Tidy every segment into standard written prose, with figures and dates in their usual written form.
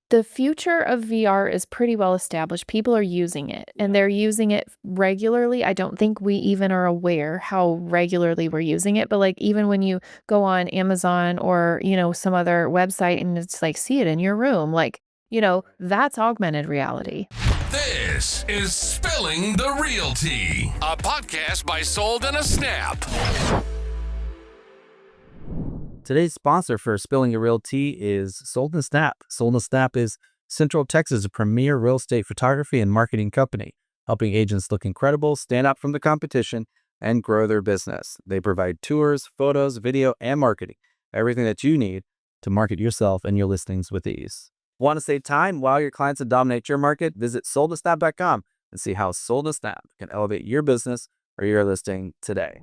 The future of VR is pretty well established. People are using it and they're using it regularly. I don't think we even are aware how regularly we're using it. But like even when you go on Amazon or, some other website and it's like, see it in your room, like, that's augmented reality. This is Spilling the Real Tea, a podcast by Sold in a Snap. Today's sponsor for Spilling the Real Tea is Sold in a Snap. Sold in a Snap is Central Texas' premier real estate photography and marketing company, helping agents look incredible, stand out from the competition, and grow their business. They provide tours, photos, video, and marketing, everything that you need to market yourself and your listings with ease. Want to save time while your clients and dominate your market? Visit soldasnap.com and see how Sold in a Snap can elevate your business or your listing today.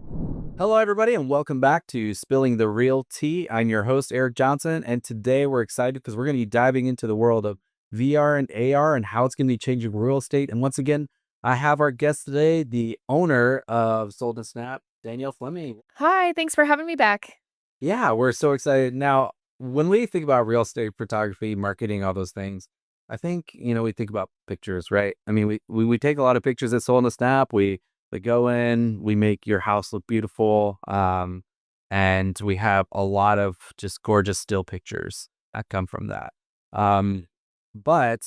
Hello, everybody, and welcome back to Spilling the Real Tea. I'm your host, Eric Johnson, and today we're excited because we're going to be diving into the world of VR and AR and how it's going to be changing real estate. And once again, I have our guest today, the owner of Sold in a Snap, Danielle Fleming. Hi, thanks for having me back. Yeah, we're so excited. Now, when we think about real estate photography, marketing, all those things, I think, we think about pictures, right? I mean, we take a lot of pictures at Sold in a Snap. We go in, we make your house look beautiful, and we have a lot of just gorgeous still pictures that come from that. But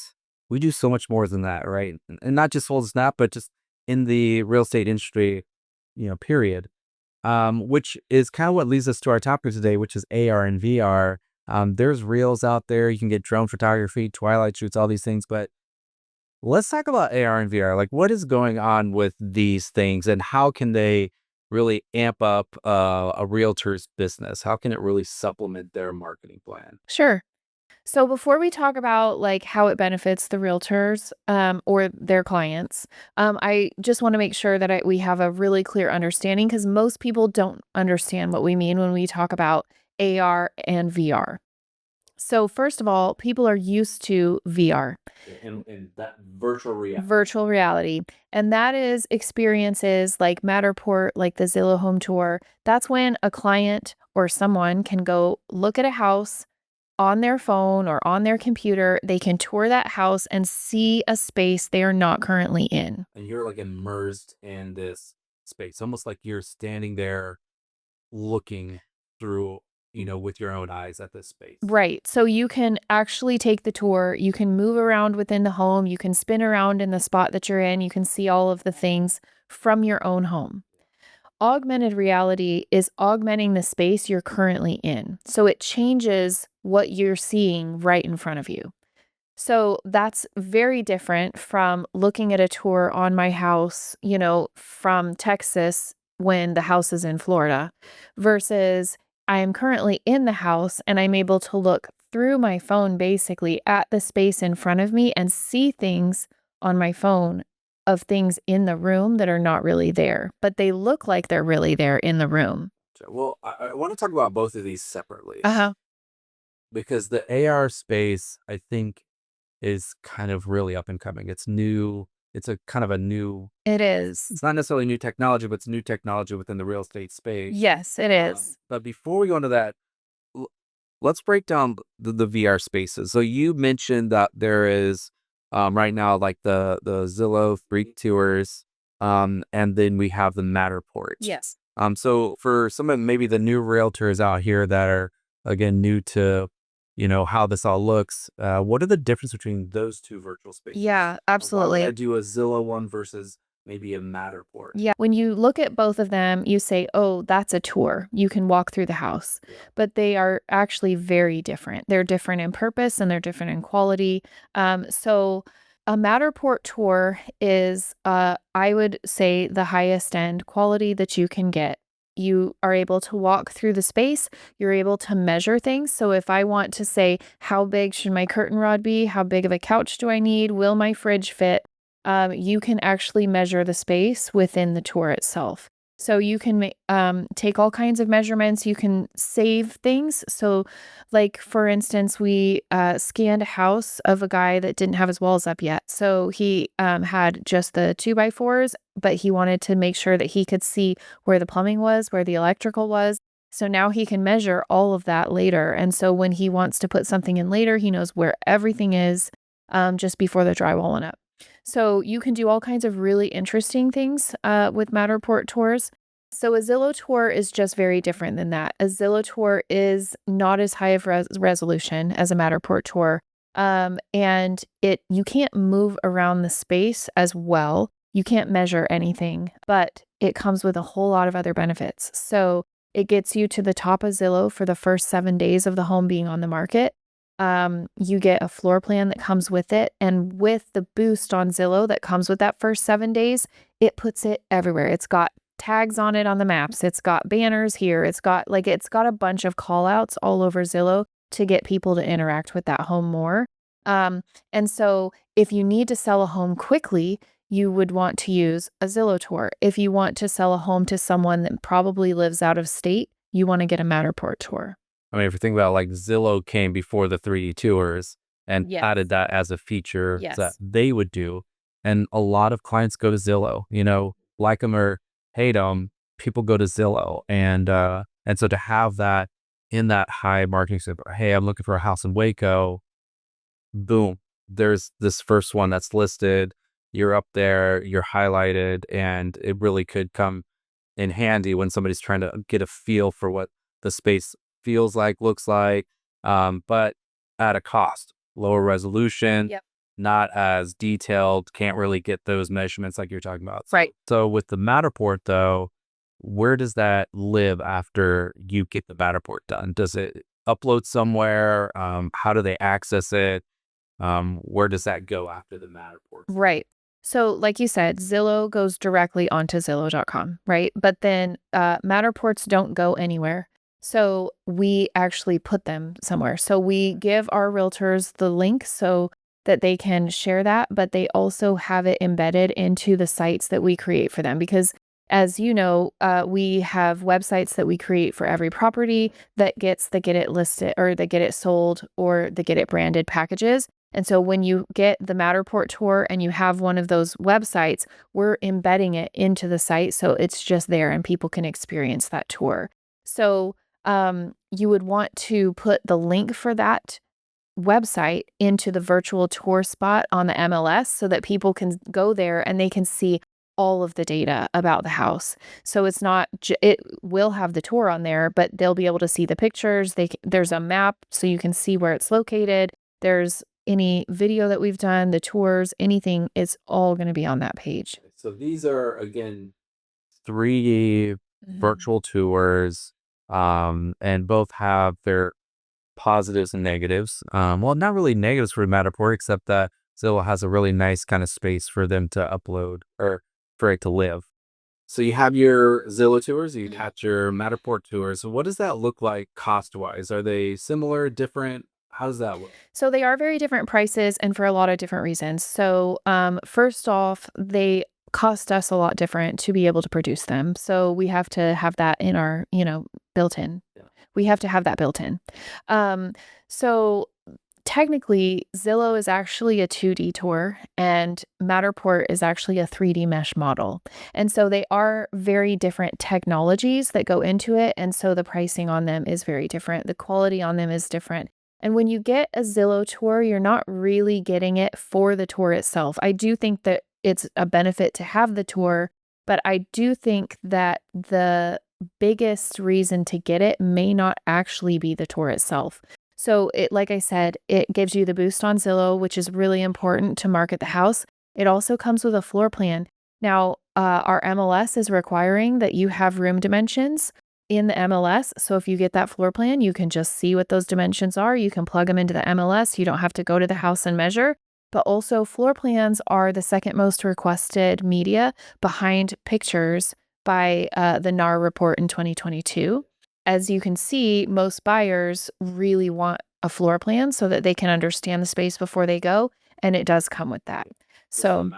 we do so much more than that, right? And not just Sold in a Snap, but just in the real estate industry, period. Which is kind of what leads us to our topic today, which is AR and VR. There's reels out there. You can get drone photography, twilight shoots, all these things, but let's talk about AR and VR. Like, what is going on with these things and how can they really amp up a realtor's business? How can it really supplement their marketing plan? Sure. So before we talk about like how it benefits the realtors or their clients, I just want to make sure that we have a really clear understanding because most people don't understand what we mean when we talk about AR and VR. So first of all, people are used to VR. And that virtual reality. Virtual reality. And that is experiences like Matterport, like the Zillow home tour. That's when a client or someone can go look at a house on their phone or on their computer. They can tour that house and see a space they are not currently in. And you're like immersed in this space, almost like you're standing there looking through, with your own eyes at this space. Right. So you can actually take the tour. You can move around within the home. You can spin around in the spot that you're in. You can see all of the things from your own home. Augmented reality is augmenting the space you're currently in. So it changes what you're seeing right in front of you. So that's very different from looking at a tour on my house, from Texas when the house is in Florida versus I am currently in the house and I'm able to look through my phone basically at the space in front of me and see things on my phone of things in the room that are not really there, but they look like they're really there in the room. Well, I want to talk about both of these separately. Uh-huh. Because the AR space, I think, is kind of really up and coming. It's new. It's a kind of a new. It is. It's not necessarily new technology, but it's new technology within the real estate space. Yes, it is. But before we go into that, let's break down the VR spaces. So you mentioned that there is right now like the Zillow free tours, and then we have the Matterport. Yes. So for some of maybe the new realtors out here that are again new to how this all looks, what are the difference between those two virtual spaces? Yeah, absolutely. Why would I do a Zillow one versus maybe a Matterport? Yeah. When you look at both of them, you say, oh, that's a tour. You can walk through the house. Yeah. But they are actually very different. They're different in purpose and they're different in quality. So a Matterport tour is, I would say, the highest end quality that you can get. You are able to walk through the space. You're able to measure things. So if I want to say, how big should my curtain rod be? How big of a couch do I need? Will my fridge fit? You can actually measure the space within the tour itself. So you can take all kinds of measurements. You can save things. So like, for instance, we scanned a house of a guy that didn't have his walls up yet. So he had just the 2x4s, but he wanted to make sure that he could see where the plumbing was, where the electrical was. So now he can measure all of that later. And so when he wants to put something in later, he knows where everything is just before the drywall went up. So you can do all kinds of really interesting things with Matterport tours. So a Zillow tour is just very different than that. A Zillow tour is not as high of resolution as a Matterport tour. And you can't move around the space as well. You can't measure anything, but it comes with a whole lot of other benefits. So it gets you to the top of Zillow for the first 7 days of the home being on the market. You get a floor plan that comes with it. And with the boost on Zillow that comes with that first 7 days, it puts it everywhere. It's got tags on it on the maps. It's got banners here. It's got a bunch of call outs all over Zillow to get people to interact with that home more. And so if you need to sell a home quickly, you would want to use a Zillow tour. If you want to sell a home to someone that probably lives out of state, you want to get a Matterport tour. I mean, if you think about like Zillow came before the 3D tours and Yes. added that as a feature that Yes. they would do. And a lot of clients go to Zillow, like them or hate them, people go to Zillow. And so to have that in that high marketing, so, hey, I'm looking for a house in Waco, boom, there's this first one that's listed. You're up there, you're highlighted, and it really could come in handy when somebody's trying to get a feel for what the space feels like, looks like, but at a cost, lower resolution, Yep. not as detailed, can't really get those measurements like you're talking about. Right. So with the Matterport, though, where does that live after you get the Matterport done? Does it upload somewhere? How do they access it? Where does that go after the Matterport? Right. So like you said, Zillow goes directly onto Zillow.com, right? But then Matterports don't go anywhere. So we actually put them somewhere. So we give our realtors the link so that they can share that, but they also have it embedded into the sites that we create for them. Because as you know, we have websites that we create for every property that gets the get it listed or the get it sold or the get it branded packages. And so when you get the Matterport tour and you have one of those websites, we're embedding it into the site so it's just there and people can experience that tour. So you would want to put the link for that website into the virtual tour spot on the MLS so that people can go there and they can see all of the data about the house. So it's not, it will have the tour on there, but they'll be able to see the pictures. There's a map so you can see where it's located. There's any video that we've done, the tours, anything, it's all going to be on that page. So these are, again, 3D virtual tours, and both have their positives and negatives. Well, not really negatives for Matterport, except that Zillow has a really nice kind of space for them to upload or for it to live. So you have your Zillow tours, you got your Matterport tours. So what does that look like cost-wise? Are they similar, different? How does that look? So they are very different prices and for a lot of different reasons. So first off, they cost us a lot different to be able to produce them. So we have to have that in our, built in. Yeah. We have to have that built in. So technically, Zillow is actually a 2D tour and Matterport is actually a 3D mesh model. And so they are very different technologies that go into it. And so the pricing on them is very different. The quality on them is different. And when you get a Zillow tour, you're not really getting it for the tour itself. I do think that it's a benefit to have the tour, but I do think that the biggest reason to get it may not actually be the tour itself. So like I said, it gives you the boost on Zillow, which is really important to market the house. It also comes with a floor plan. Now, our MLS is requiring that you have room dimensions in the MLS. So if you get that floor plan, you can just see what those dimensions are. You can plug them into the MLS. You don't have to go to the house and measure. But also floor plans are the second most requested media behind pictures by the NAR report in 2022. As you can see, most buyers really want a floor plan so that they can understand the space before they go. And it does come with that. So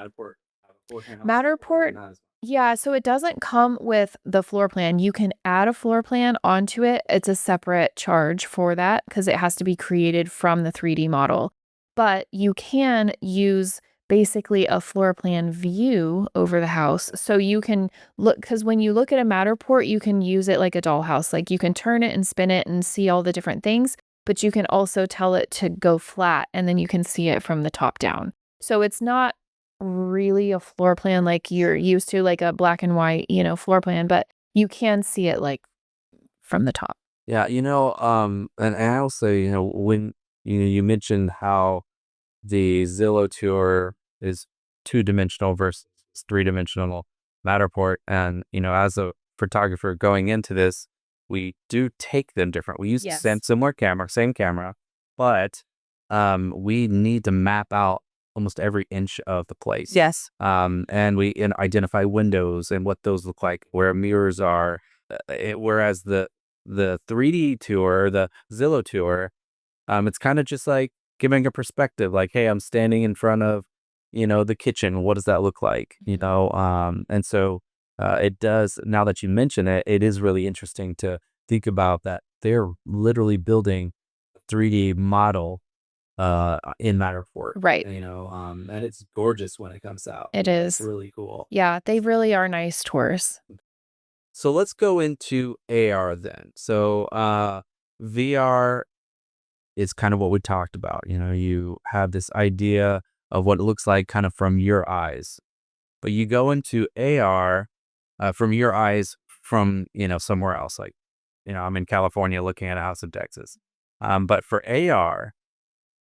Matterport, yeah, so it doesn't come with the floor plan. You can add a floor plan onto it. It's a separate charge for that because it has to be created from the 3D model. But you can use basically a floor plan view over the house. So you can look, because when you look at a Matterport, you can use it like a dollhouse. Like you can turn it and spin it and see all the different things, but you can also tell it to go flat and then you can see it from the top down. So it's not really a floor plan like you're used to, like a black and white, floor plan, but you can see it like from the top. Yeah, and I also, when you mentioned how the Zillow tour is two-dimensional versus three-dimensional Matterport, and as a photographer going into this, we do take them different. We use the Yes. same camera, but we need to map out almost every inch of the place. Yes. And we identify windows and what those look like, where mirrors are. Whereas the 3D tour, the Zillow tour, it's kind of just like giving a perspective, like, hey, I'm standing in front of, the kitchen. What does that look like? And so it does, now that you mention it, it is really interesting to think about that they're literally building a 3D model in Matterport. Right. And it's gorgeous when it comes out. It It's is. really cool. Yeah, they really are nice tours. So let's go into AR then. So VR is kind of what we talked about. You have this idea of what it looks like kind of from your eyes, but you go into AR from your eyes from, somewhere else. Like, I'm in California looking at a house in Texas. But for AR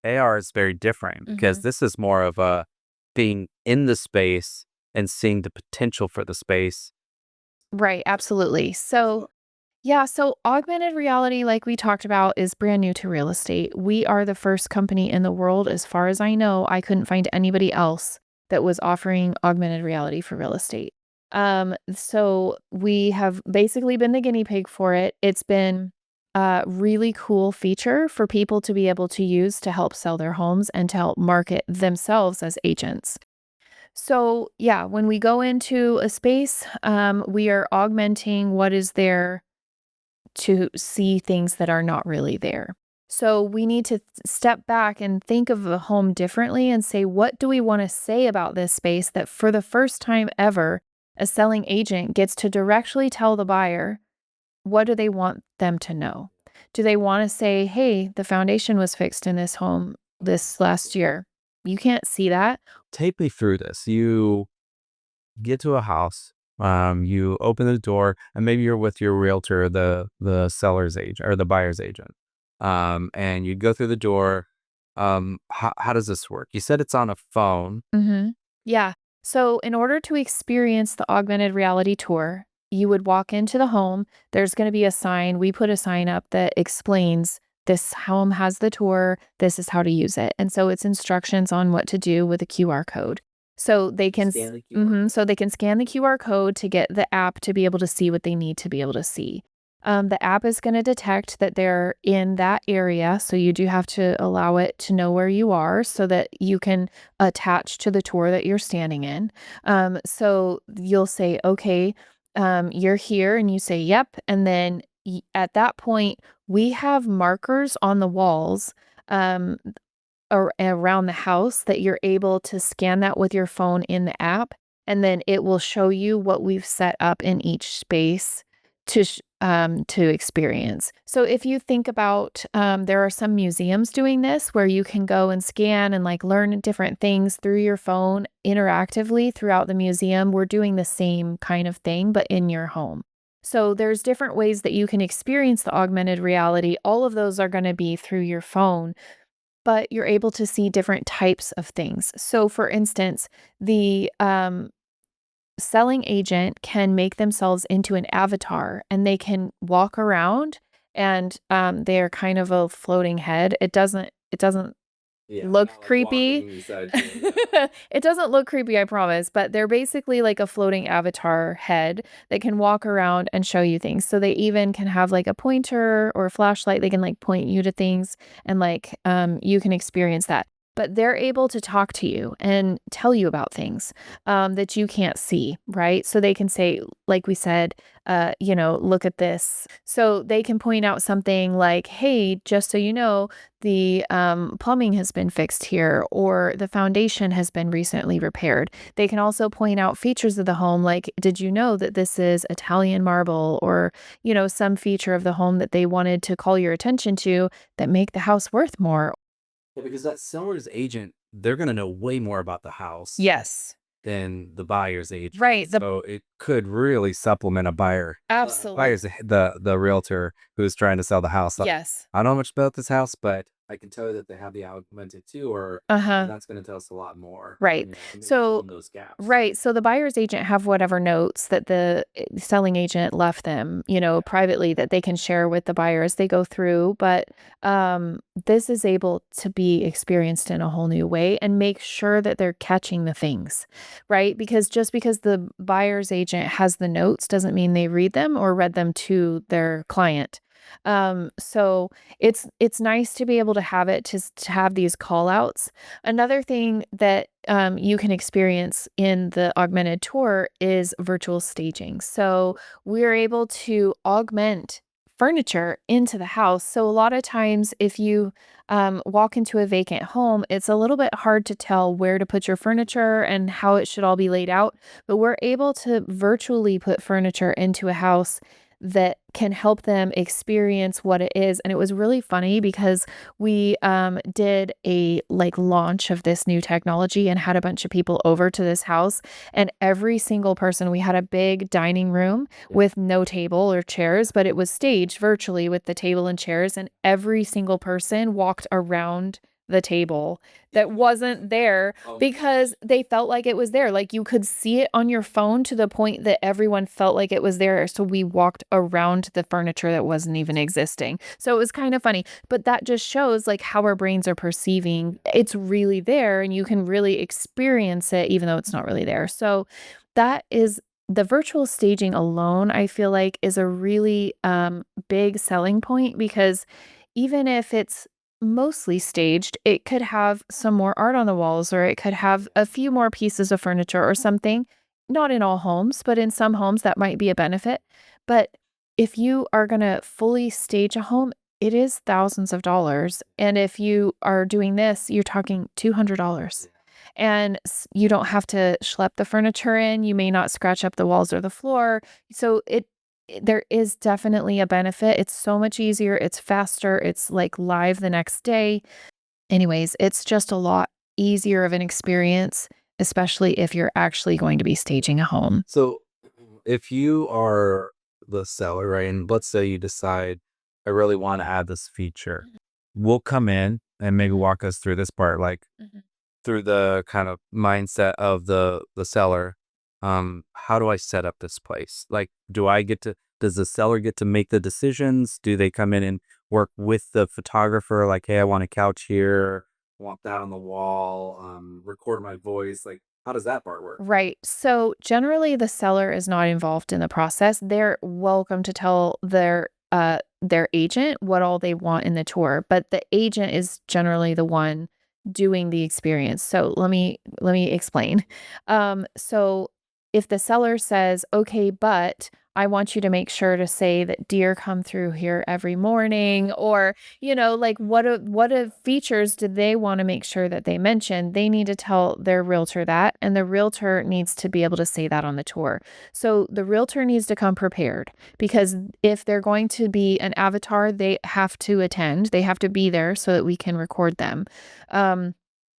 is very different because this is more of a being in the space and seeing the potential for the space. Right, absolutely. So, yeah, so augmented reality, like we talked about, is brand new to real estate. We are the first company in the world, as far as I know. I couldn't find anybody else that was offering augmented reality for real estate. So we have basically been the guinea pig for it. It's been a really cool feature for people to be able to use to help sell their homes and to help market themselves as agents. So, yeah, when we go into a space, we are augmenting what is there to see things that are not really there. So, we need to step back and think of the home differently and say, what do we want to say about this space that for the first time ever, a selling agent gets to directly tell the buyer, what do they want them to know? Do they want to say, hey, the foundation was fixed in this home this last year? You can't see that. Take me through this. You get to a house, you open the door, and maybe you're with your realtor, the seller's agent or the buyer's agent, and you go through the door. How does this work? You said it's on a phone. Yeah. So, in order to experience the augmented reality tour, you would walk into the home. There's going to be a sign. We put a sign up that explains this home has the tour. This is how to use it. And so it's instructions on what to do with a QR code. So they can Scan the QR so they can scan the QR code to get the app to be able to see what they need to be able to see. The app is going to detect that they're in that area. So you do have to allow it to know where you are so that you can attach to the tour that you're standing in. So you'll say, okay, you're here, and you say, yep. And then at that point, we have markers on the walls um, around the house that you're able to scan that with your phone in the app. And then it will show you what we've set up in each space to experience. So if you think about, there are some museums doing this where you can go and scan and like learn different things through your phone interactively throughout the museum. We're doing the same kind of thing, but in your home. So there's different ways that you can experience the augmented reality. All of those are going to be through your phone, but you're able to see different types of things. So for instance, the selling agent can make themselves into an avatar and they can walk around, and they're kind of a floating head. It doesn't look creepy. It doesn't look creepy, I promise, but they're basically like a floating avatar head that can walk around and show you things. So they even can have like a pointer or a flashlight. They can like point you to things, and like you can experience that. but they're able to talk to you and tell you about things that you can't see, right? So they can say, like we said, look at this. So they can point out something like, hey, just so you know, the plumbing has been fixed here, or the foundation has been recently repaired. They can also point out features of the home, like, did you know that this is Italian marble, or, some feature of the home that they wanted to call your attention to that make the house worth more. Yeah, because that seller's agent, they're gonna know way more about the house Yes. than the buyer's agent. Right. So it could really supplement a buyer. Absolutely. Buyer's the realtor who's trying to sell the house. Like, Yes. I don't know much about this house, but I can tell you that they have the augmented tour, and Uh-huh. that's gonna tell us a lot more. Right. To maybe fill So in those gaps. right. So the buyer's agent have whatever notes that the selling agent left them, privately, that they can share with the buyer as they go through. But this is able to be experienced in a whole new way and make sure that they're catching the things, right? Because just because the buyer's agent has the notes doesn't mean they read them or read them to their client. So it's nice to be able to have it to have these call outs. Another thing that you can experience in the augmented tour is virtual staging. So we're able to augment furniture into the house. So a lot of times, if you walk into a vacant home, it's a little bit hard to tell where to put your furniture and how it should all be laid out. But we're able to virtually put furniture into a house that can help them experience what it is. And it was really funny because we did a launch of this new technology and had a bunch of people over to this house, and every single person, we had a big dining room with no table or chairs, but it was staged virtually with the table and chairs, and every single person walked around the table that wasn't there because they felt like it was there. Like, you could see it on your phone to the point that everyone felt like it was there. So we walked around the furniture that wasn't even existing. So it was kind of funny, but that just shows like how our brains are perceiving it's really there, and you can really experience it even though it's not really there. So that is the virtual staging alone, I feel like, is a really big selling point, because even if it's mostly staged, it could have some more art on the walls, or it could have a few more pieces of furniture or something. Not in all homes, but in some homes that might be a benefit. But if you are going to fully stage a home, it is thousands of dollars. And if you are doing this, you're talking $200. And you don't have to schlep the furniture in. You may not scratch up the walls or the floor. So there is definitely a benefit. It's so much easier. It's faster. It's like live the next day. Anyways, it's just a lot easier of an experience, especially if you're actually going to be staging a home. So if you are the seller, right, and let's say you decide, I really want to add this feature, we'll come in and maybe walk us through this part, like Mhm. through the kind of mindset of the seller. How do I set up this place? Like, does the seller get to make the decisions? Do they come in and work with the photographer? Like, hey, I want a couch here, I want that on the wall, record my voice. Like, how does that part work? Right. So generally the seller is not involved in the process. They're welcome to tell their agent what all they want in the tour, but the agent is generally the one doing the experience. So let me explain. So if the seller says, "Okay, but I want you to make sure to say that deer come through here every morning," or, like, what features do they want to make sure that they mention? They need to tell their realtor that, and the realtor needs to be able to say that on the tour. So the realtor needs to come prepared, because if they're going to be an avatar, they have to attend. They have to be there so that we can record them. Um,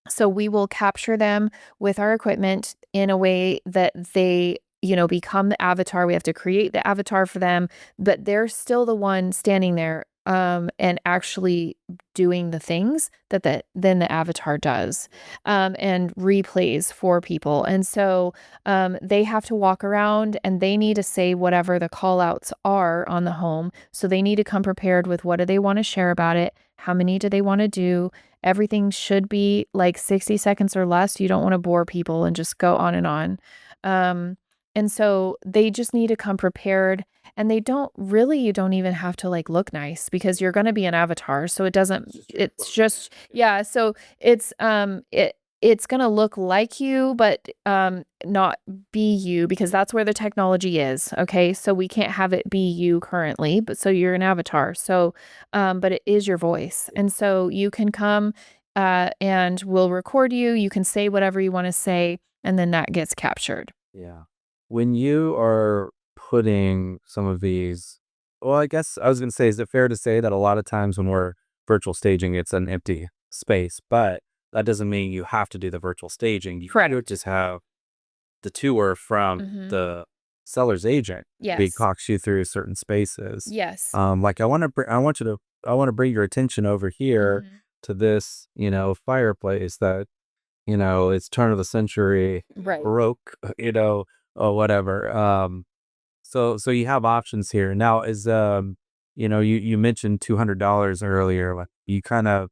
so we will capture them with our equipment in a way that they, become the avatar. We have to create the avatar for them, but they're still the one standing there and actually doing the things that then the avatar does and replays for people. And so they have to walk around and they need to say whatever the call outs are on the home. So they need to come prepared with what do they want to share about it? How many do they want to do? Everything should be like 60 seconds or less. You don't want to bore people and just go on and on. Um, And so they just need to come prepared, and you don't even have to like look nice because you're going to be an avatar. So it's just, yeah. So it's going to look like you, but not be you, because that's where the technology is. Okay. So we can't have it be you currently, but so you're an avatar. So, but it is your voice. And so you can come and we'll record you. You can say whatever you want to say, and then that gets captured. Yeah. When you are putting some of these, well, I guess I was going to say, is it fair to say that a lot of times when we're virtual staging, it's an empty space, but that doesn't mean you have to do the virtual staging. You Correct. could just have the tour from Mm-hmm. the seller's agent. We Yes. talks you through certain spaces. Yes. Like I want to bring your attention over here Mhm. to this, fireplace that, it's turn of the century, Right. Baroque, or whatever. So you have options here. Now you mentioned $200 earlier. Like you kind of,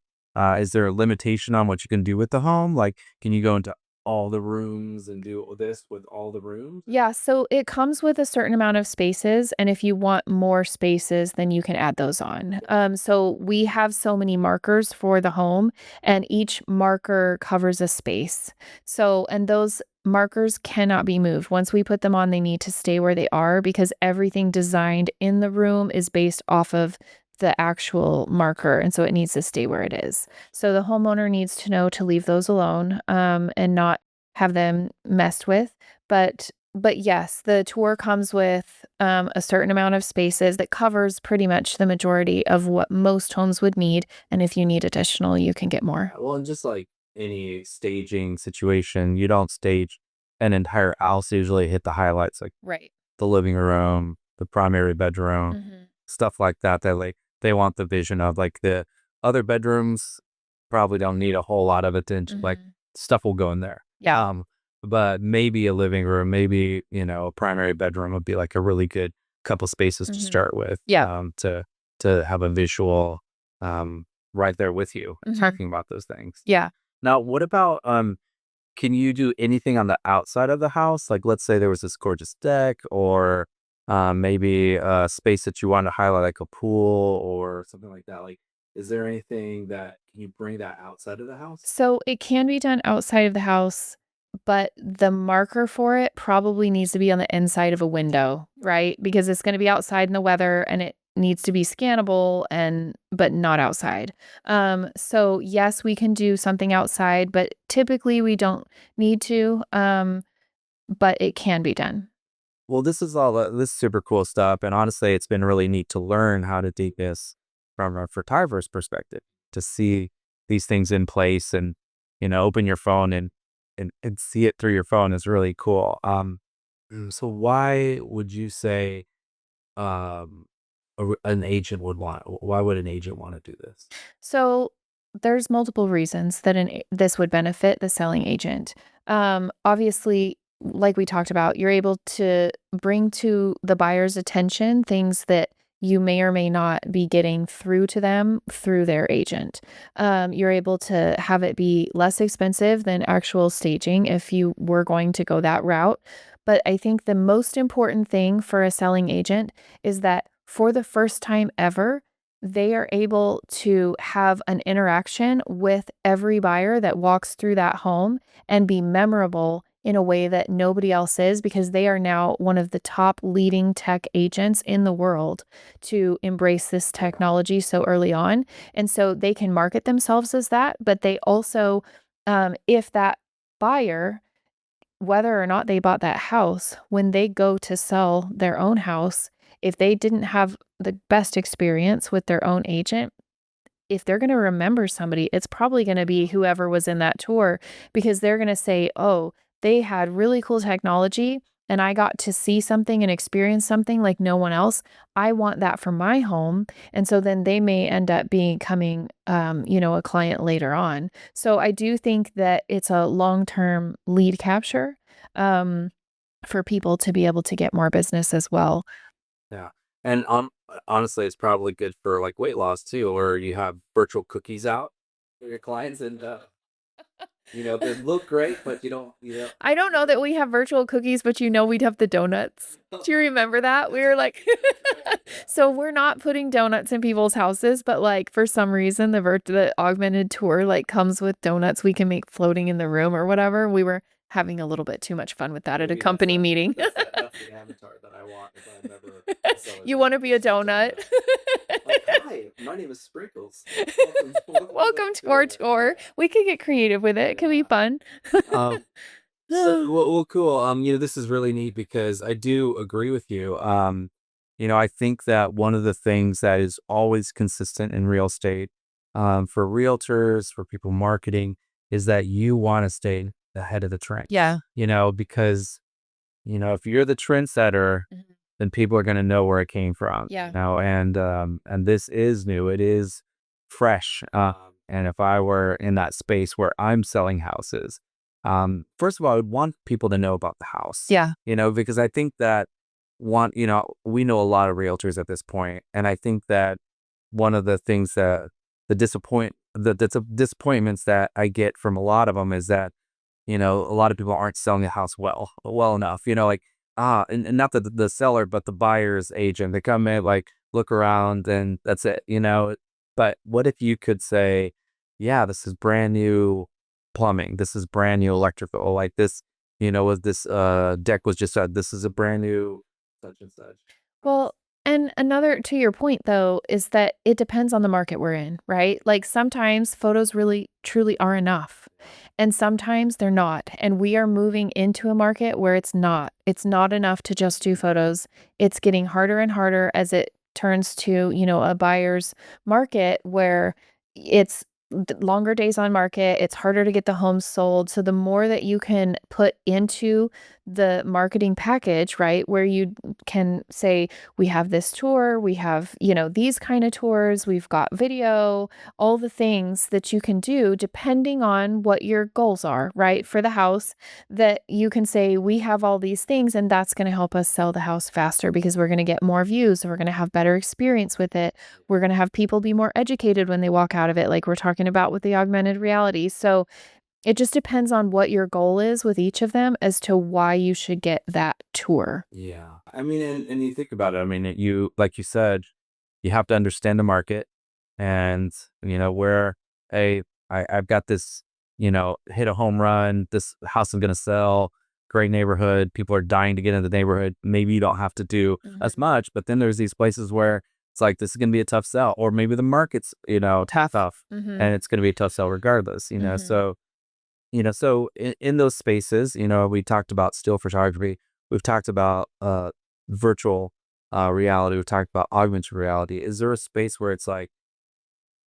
is there a limitation on what you can do with the home? Like, can you go into all the rooms and do this with all the rooms? Yeah, so it comes with a certain amount of spaces, and if you want more spaces, then you can add those on. So we have so many markers for the home, and each marker covers a space. So, and those markers cannot be moved. Once we put them on, they need to stay where they are because everything designed in the room is based off of the actual marker, and so it needs to stay where it is. So the homeowner needs to know to leave those alone, and not have them messed with. But yes, the tour comes with a certain amount of spaces that covers pretty much the majority of what most homes would need. And if you need additional, you can get more. Well, and just like any staging situation, you don't stage an entire house. You usually hit the highlights like Right. the living room, the primary bedroom, Hmm. stuff like that. That like they want the vision of like the other bedrooms probably don't need a whole lot of attention. Like Hmm. stuff will go in there. Yeah. But maybe a living room, maybe a primary bedroom would be like a really good couple spaces to Hmm. start with. Yeah. To have a visual right there with you Hmm. talking about those things. Yeah. Now, what about can you do anything on the outside of the house? Like, let's say there was this gorgeous deck, or maybe a space that you want to highlight, like a pool or something like that. Like, is there anything that can you bring that outside of the house? So it can be done outside of the house, but the marker for it probably needs to be on the inside of a window, right? Because it's going to be outside in the weather, and it needs to be scannable, and but not outside. So yes, we can do something outside, but typically we don't need to. But it can be done. Well, this is super cool stuff, and honestly, it's been really neat to learn how to do this from a photographer's perspective, to see these things in place, and open your phone and see it through your phone is really cool. So why would you say um, an agent would want? Why would an agent want to do this? So there's multiple reasons that this would benefit the selling agent. Obviously, like we talked about, you're able to bring to the buyer's attention things that you may or may not be getting through to them through their agent. You're able to have it be less expensive than actual staging if you were going to go that route. But I think the most important thing for a selling agent is that for the first time ever, they are able to have an interaction with every buyer that walks through that home and be memorable in a way that nobody else is, because they are now one of the top leading tech agents in the world to embrace this technology so early on. And so they can market themselves as that, but they also, if that buyer, whether or not they bought that house, when they go to sell their own house, if they didn't have the best experience with their own agent, if they're going to remember somebody, it's probably going to be whoever was in that tour, because they're going to say, oh, they had really cool technology and I got to see something and experience something like no one else. I want that for my home. And so then they may end up becoming, a client later on. So I do think that it's a long-term lead capture, um, for people to be able to get more business as well. Yeah. And honestly, it's probably good for like weight loss too, or you have virtual cookies out for your clients, and They look great, but I don't know that we have virtual cookies, but we'd have the donuts. Do you remember that? We were like, so we're not putting donuts in people's houses, but like for some reason, the augmented tour like comes with donuts we can make floating in the room or whatever. We were having a little bit too much fun with that at a company meeting. that's the avatar that I want if I'm ever a seller. You want to be a donut? Like, hi, my name is Sprinkles. Welcome to our tour. We could get creative with it. It could be fun. Um, well, cool. This is really neat because I do agree with you. I think that one of the things that is always consistent in real estate, for realtors, for people marketing, is that you want to stay ahead of the trend. Yeah. Because, if you're the trendsetter, Mhm. then people are going to know where it came from. Yeah. And this is new. It is fresh. And if I were in that space where I'm selling houses, first of all, I would want people to know about the house. Yeah. Because I think that we know a lot of realtors at this point, and I think that one of the things that the disappointments that I get from a lot of them is that a lot of people aren't selling the house well enough. Like and not the seller, but the buyer's agent. They come in, like, look around, and that's it. But what if you could say, yeah, this is brand new plumbing. This is brand new electrical. Like this, was this deck was just said, this is a brand new such and such. Well, and another to your point though is that it depends on the market we're in, right? Like sometimes photos really truly are enough. And sometimes they're not. And we are moving into a market where it's not. It's not enough to just do photos. It's getting harder and harder as it turns to, a buyer's market where it's longer days on market. It's harder to get the homes sold. So the more that you can put into the marketing package, right, where you can say, we have this tour, we have, these kind of tours, we've got video, all the things that you can do depending on what your goals are, right, for the house, that you can say, we have all these things, and that's going to help us sell the house faster because we're going to get more views, we're going to have better experience with it, we're going to have people be more educated when they walk out of it, like we're talking about with the augmented reality. So it just depends on what your goal is with each of them as to why you should get that tour. Yeah. I mean, and you think about it. I mean, like you said, you have to understand the market, and, where, hey, I've got this, hit a home run. This house is going to sell. Great neighborhood. People are dying to get into the neighborhood. Maybe you don't have to do as much, but then there's these places where it's like, this is going to be a tough sell, or maybe the market's, tough, Mhm. and it's going to be a tough sell regardless, Mhm. So in those spaces, we talked about still photography. We've talked about virtual reality. We've talked about augmented reality. Is there a space where it's like,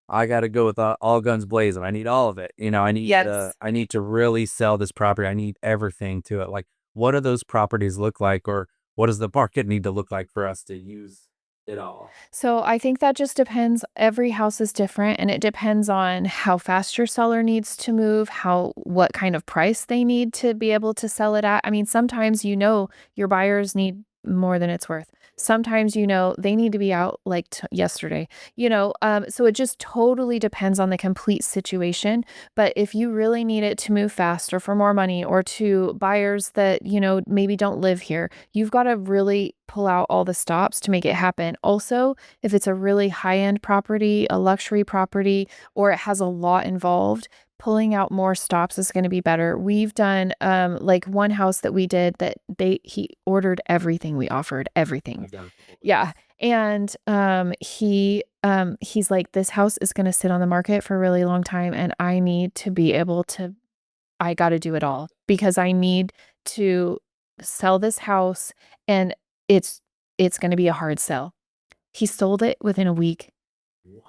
I got to go with all guns blazing? I need all of it. Yes. I need to really sell this property. I need everything to it. Like, what do those properties look like, or what does the market need to look like for us to use it all? So I think that just depends. Every house is different, and it depends on how fast your seller needs to move, what kind of price they need to be able to sell it at. I mean, sometimes your buyers need more than it's worth. Sometimes they need to be out like yesterday. So it just totally depends on the complete situation. But if you really need it to move fast or for more money or to buyers that maybe don't live here, you've got to really pull out all the stops to make it happen. Also, if it's a really high-end property, a luxury property, or it has a lot involved, pulling out more stops is going to be better. We've done like one house that we did that he ordered everything we offered, everything. I've done a couple of Yeah. And he's like, this house is going to sit on the market for a really long time, and I need to be able to I got to do it all because I need to sell this house, and it's going to be a hard sell. He sold it within a week What?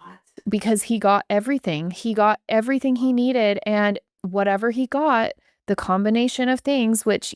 because he got everything. He got everything he needed, and whatever he got, the combination of things which,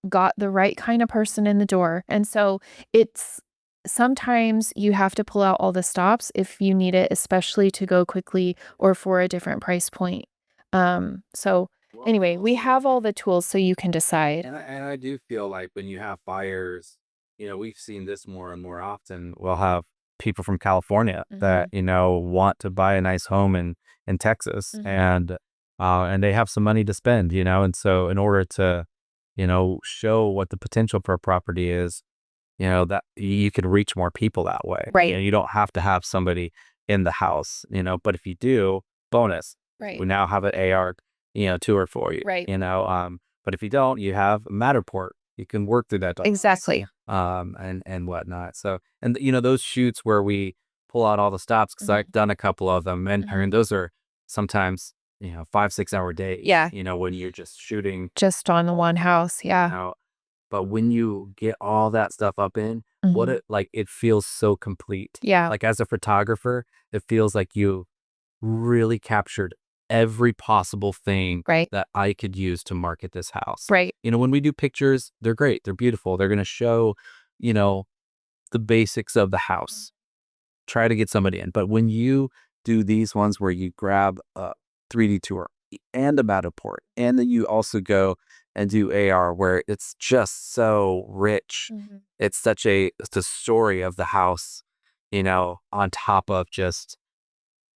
got the right kind of person in the door. And so it's sometimes you have to pull out all the stops if you need it, especially to go quickly or for a different price point. So anyway, we have all the tools so you can decide. And I do feel like when you have buyers, we've seen this more and more often. We'll have people from California that, Mhm. want to buy a nice home in Texas. Mhm. And and they have some money to spend, and so in order to, show what the potential for a property is, that you can reach more people that way. Right. You don't have to have somebody in the house, but if you do, bonus. We Right. now have an AR, tour for you, Right. but if you don't, you have Matterport. You can work through that Exactly. and whatnot. So, and those shoots where we pull out all the stops, because I've done a couple of them, and I mean, those are sometimes 5-6 hour days. Yeah. When you're just shooting Just on the one house. Yeah. out. But when you get all that stuff up in, what Mhm. it feels so complete. Yeah. Like as a photographer, it feels like you really captured every possible thing Right. that I could use to market this house. Right. When we do pictures, they're great. They're beautiful. They're going to show, you know, the basics of the house. Try to get somebody in. But when you do these ones where you grab a 3D tour and a Matterport, and then you also go and do AR where it's just so rich. Mhm. It's it's a story of the house, on top of just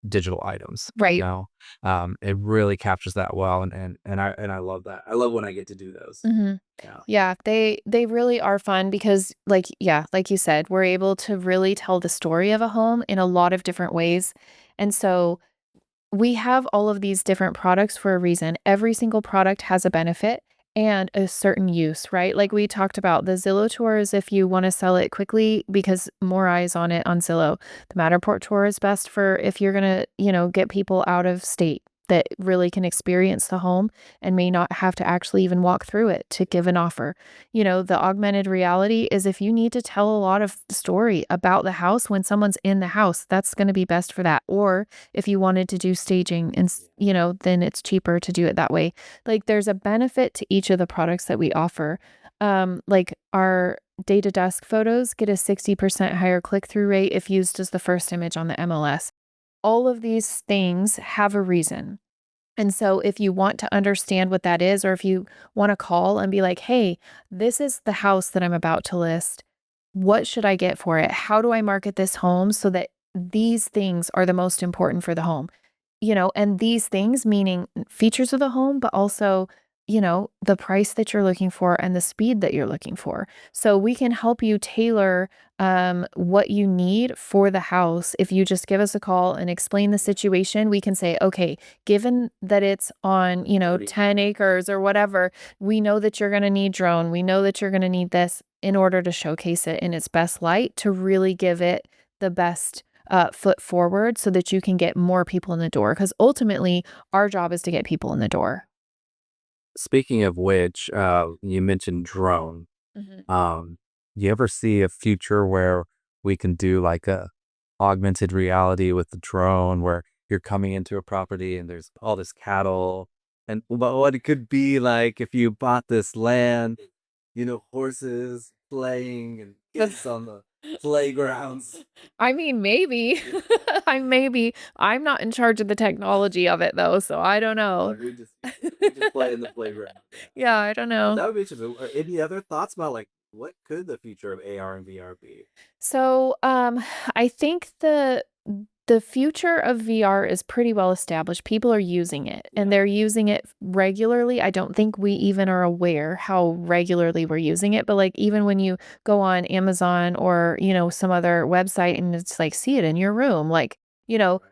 digital items. Right. It really captures that well, and I love that. I love when I get to do those. Mhm. Yeah. Yeah, they really are fun because like you said, we're able to really tell the story of a home in a lot of different ways. And so we have all of these different products for a reason. Every single product has a benefit and a certain use, right? Like we talked about the Zillow tour is if you want to sell it quickly because more eyes on it on Zillow. The Matterport tour is best for if you're going to, get people out of state that really can experience the home and may not have to actually even walk through it to give an offer. The augmented reality is if you need to tell a lot of story about the house when someone's in the house, that's going to be best for that. Or if you wanted to do staging and, then it's cheaper to do it that way. Like there's a benefit to each of the products that we offer. Like our data desk photos get a 60% higher click through rate if used as the first image on the MLS. All of these things have a reason. And so if you want to understand what that is, or if you want to call and be like, hey, this is the house that I'm about to list. What should I get for it? How do I market this home so that these things are the most important for the home? And these things meaning features of the home, but also, the price that you're looking for and the speed that you're looking for. So we can help you tailor what you need for the house. If you just give us a call and explain the situation, we can say, okay, given that it's on, 10 acres or whatever, we know that you're going to need drone. We know that you're going to need this in order to showcase it in its best light to really give it the best foot forward so that you can get more people in the door. Because ultimately, our job is to get people in the door. Speaking of which, you mentioned drone. Mhm. You ever see a future where we can do like a augmented reality with the drone where you're coming into a property and there's all this cattle and what it could be like if you bought this land, horses playing and kids on the playgrounds. I mean, maybe. I'm not in charge of the technology of it though, so I don't know. We just play in the playground. Yeah, I don't know. That would be interesting. Any other thoughts about like what could the future of AR and VR be? So, I think the future of VR is pretty well established. People are using it and they're using it regularly. I don't think we even are aware how regularly we're using it. But like even when you go on Amazon or, some other website and it's like see it in your room, like,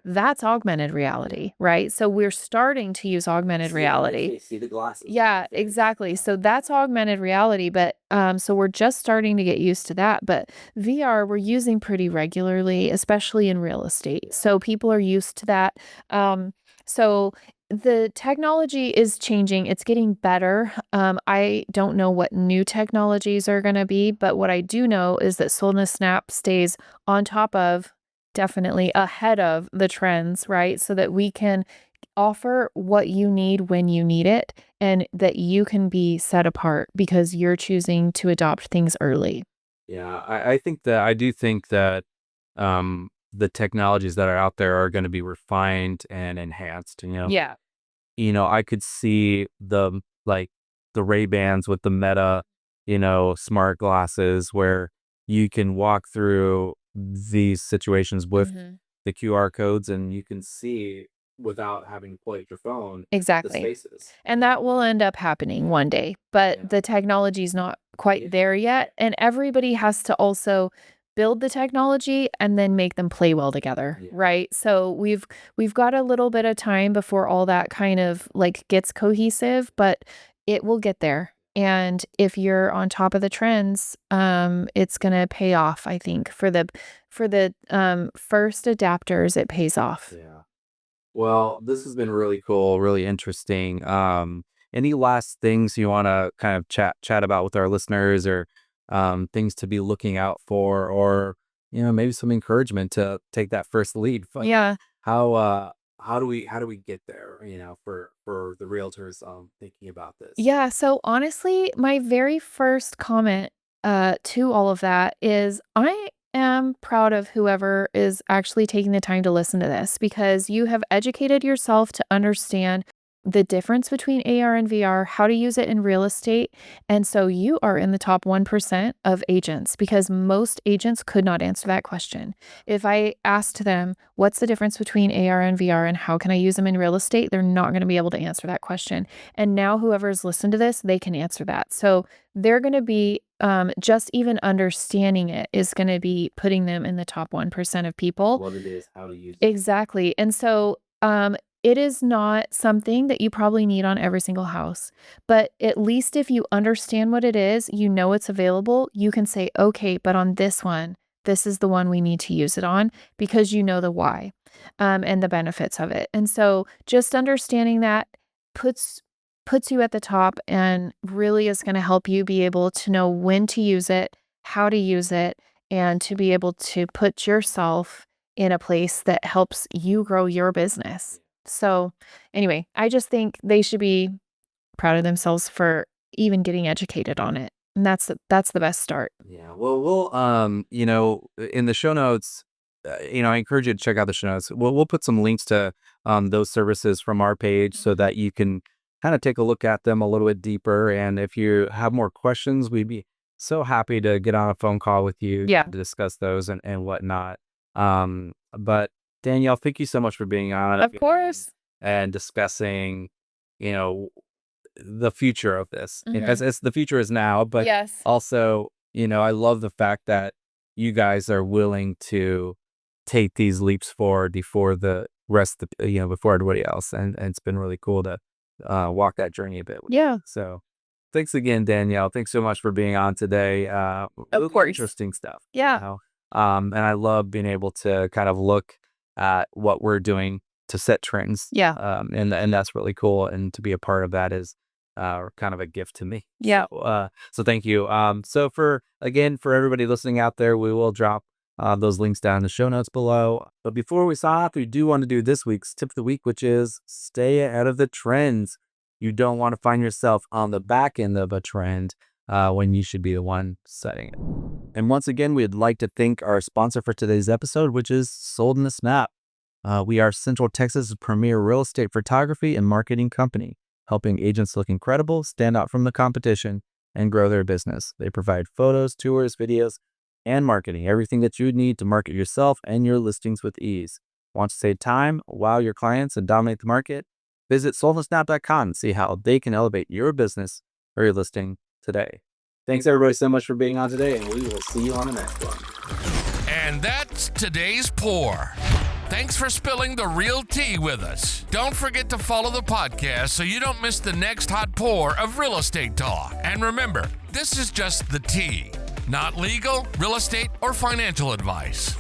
that's augmented reality, right? So we're starting to use augmented reality. See the glasses. Yeah, exactly. So that's augmented reality, but so we're just starting to get used to that. But VR we're using pretty regularly, especially in real estate. So people are used to that. So the technology is changing. It's getting better. I don't know what new technologies are going to be, but what I do know is that Solna Snap stays on top of, definitely ahead of the trends, right? So that we can offer what you need when you need it and that you can be set apart because you're choosing to adopt things early. Yeah, I do think that the technologies that are out there are going to be refined and enhanced. Yeah. I could see the Ray-Bans with the Meta, smart glasses where you can walk through these situations with Mhm. the QR codes and you can see without having to pull out your phone the Exactly. spaces. And that will end up happening one day, but Yeah. the technology's not quite there yet, and everybody has to also build the technology and then make them play well together, Yeah. right? So we've got a little bit of time before all that kind of, like, gets cohesive, but it will get there. And if you're on top of the trends, it's gonna pay off, I think. For the first adapters, it pays off. Yeah. Well, this has been really cool, really interesting. Any last things you want to kind of chat about with our listeners, or things to be looking out for, or maybe some encouragement to take that first lead? Like, Yeah. how how do we get there? For the realtors thinking about this. Yeah, so honestly, my very first comment to all of that is I am proud of whoever is actually taking the time to listen to this, because you have educated yourself to understand the difference between AR and VR, how to use it in real estate. And so you are in the top 1% of agents, because most agents could not answer that question. If I asked them, what's the difference between AR and VR and how can I use them in real estate? They're not going to be able to answer that question. And now whoever's listened to this, they can answer that. So they're going to be, just even understanding it is going to be putting them in the top 1% of people. What it is, how to use it. Exactly. And so, it is not something that you probably need on every single house, but at least if you understand what it is, you know it's available, you can say, okay, but on this one, this is the one we need to use it on, because you know the why, and the benefits of it. And so just understanding that puts puts you at the top and really is going to help you be able to know when to use it, how to use it, and to be able to put yourself in a place that helps you grow your business. So, anyway, I just think they should be proud of themselves for even getting educated on it. And that's the best start. Yeah. Well, we'll in the show notes, I encourage you to check out the show notes. We'll put some links to those services from our page so that you can kind of take a look at them a little bit deeper. And if you have more questions, we'd be so happy to get on a phone call with you Yeah. to discuss those and whatnot. But Danielle, thank you so much for being on Of course. and discussing, you know, the future of this. Mhm. As the future is now, but Yes. also, I love the fact that you guys are willing to take these leaps forward before the rest of before everybody else. And it's been really cool to walk that journey a bit with you. Yeah. So thanks again, Danielle. Thanks so much for being on today. Really course. interesting stuff. Yeah. And I love being able to kind of look at what we're doing to set trends. Yeah. And that's really cool. And to be a part of that is kind of a gift to me. Yeah. So thank you. So for everybody listening out there, we will drop those links down in the show notes below. But before we sign off, we do want to do this week's tip of the week, which is stay ahead of the trends. You don't want to find yourself on the back end of a trend when you should be the one setting it. And once again, we'd like to thank our sponsor for today's episode, which is Sold in a Snap. We are Central Texas' premier real estate photography and marketing company, helping agents look incredible, stand out from the competition, and grow their business. They provide photos, tours, videos, and marketing, everything that you need to market yourself and your listings with ease. Want to save time, wow your clients, and dominate the market? Visit soldinasnap.com and see how they can elevate your business or your listing today. Thanks everybody so much for being on today, and we will see you on the next one. And that's today's pour. Thanks for spilling the real tea with us. Don't forget to follow the podcast so you don't miss the next hot pour of real estate talk. And remember, this is just the tea, not legal, real estate, or financial advice.